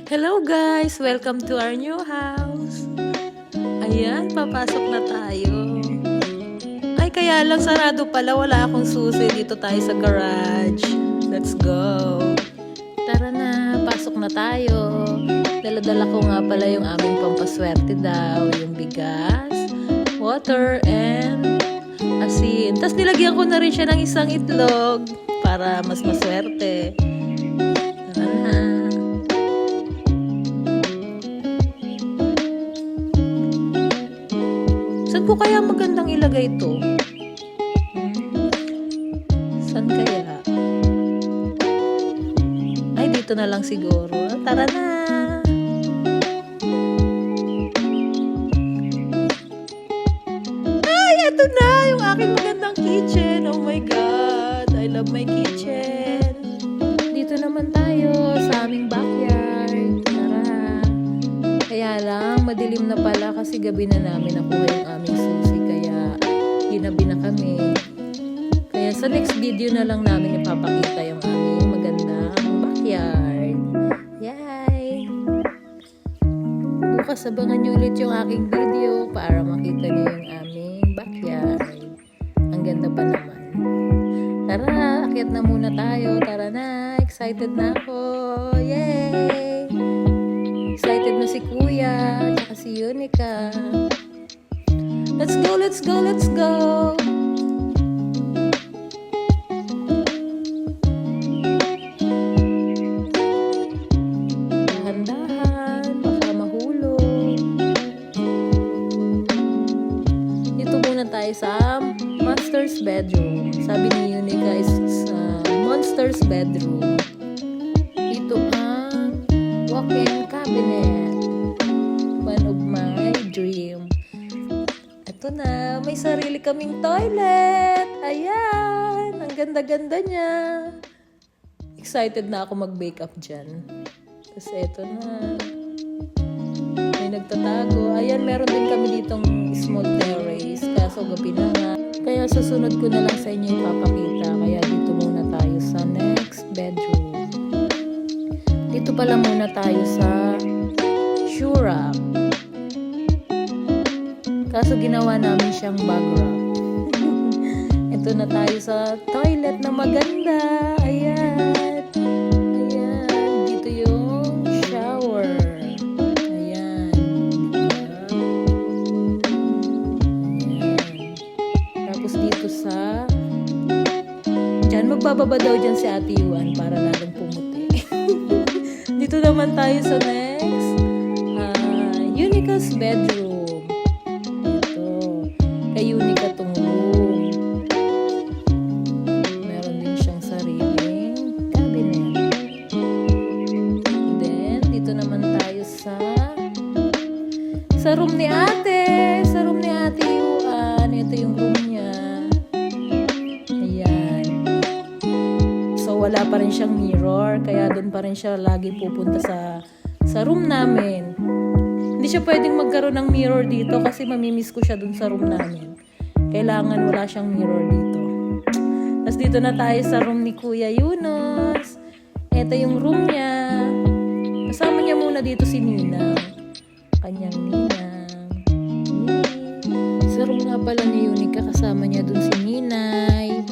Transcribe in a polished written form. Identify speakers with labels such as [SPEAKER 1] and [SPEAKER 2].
[SPEAKER 1] Hello guys! Welcome to our new house. Ayan, papasok na tayo. Ay, kaya lang sarado pala. Wala akong susi. Dito tayo sa garage. Let's go! Tara na, pasok na tayo. Dala-dala ko nga pala yung aming pampaswerte daw. Yung bigas, water, and asin. Tapos nilagyan ko na rin siya ng isang itlog para mas maswerte. Tara na. Saan ko kaya magandang ilagay ito? Saan kaya? Ay, dito na lang siguro. Tara na! Ay, eto na! Yung aking magandang kitchen. Oh my God! I love my kitchen. Dito naman tayo sa aming backyard. Tara! Kaya lang, madilim na pala kasi gabi na namin nakuha yung aming susi. Kaya, ginabi na kami. Kaya sa next video na lang namin ipapakita yung aming magandang backyard. Yay! Bukas abangan nyo ulit yung aking video para makita nyo yung aming backyard. Ang ganda pa naman. Tara, akyat na muna tayo. Tara na, excited na ako. Yay! Excited na si Kuya, at si Yunika. Let's go, let's go, let's go! Dahan-dahan, baka mahulog. Dito muna tayo sa Monster's bedroom. Sabi ni Yunika is Monster's bedroom. Ito ang walk-in cabinet. One of my dream. Ito na, may sarili kaming toilet. Ayan, ang ganda-ganda niya. Excited na ako mag-bake up dyan. Tapos ito na. May nagtatago. Ayan, meron din kami ditong small terrace. Kaso gabi na nga. Kaya susunod ko na lang sa inyo ipapakita. Kaya dito muna tayo sa next bedroom. Dito pala muna tayo sa shoe rack. Kaso ginawa namin siyang bag rack. Ito na tayo sa toilet na maganda. Ayan. Ayan. Dito yung shower. Ayan. Ayan. Tapos dito sa dyan, magbababa daw dyan si Ate Yuan para lalong pumuti. Dito naman tayo sa next Yunika's bedroom. Ito. Kay Yunika tong room. Meron din siyang sariling cabinet. Then, dito naman tayo sa room ni ate. Sa room ni Ate Yuan. Ito yung room niya. Ayan. So, wala pa rin siyang mirror. Kaya doon pa rin siya lagi pupunta sa room namin. Hindi siya pwedeng magkaroon ng mirror dito kasi mamimiss ko siya doon sa room namin. Kailangan wala siyang mirror dito. Tapos dito na tayo sa room ni Kuya Yunus. Ito yung room niya. Kasama niya muna dito si Nina. Kanyang Nina. Sa room nga pala ni Yunika, kasama niya doon si Ninay.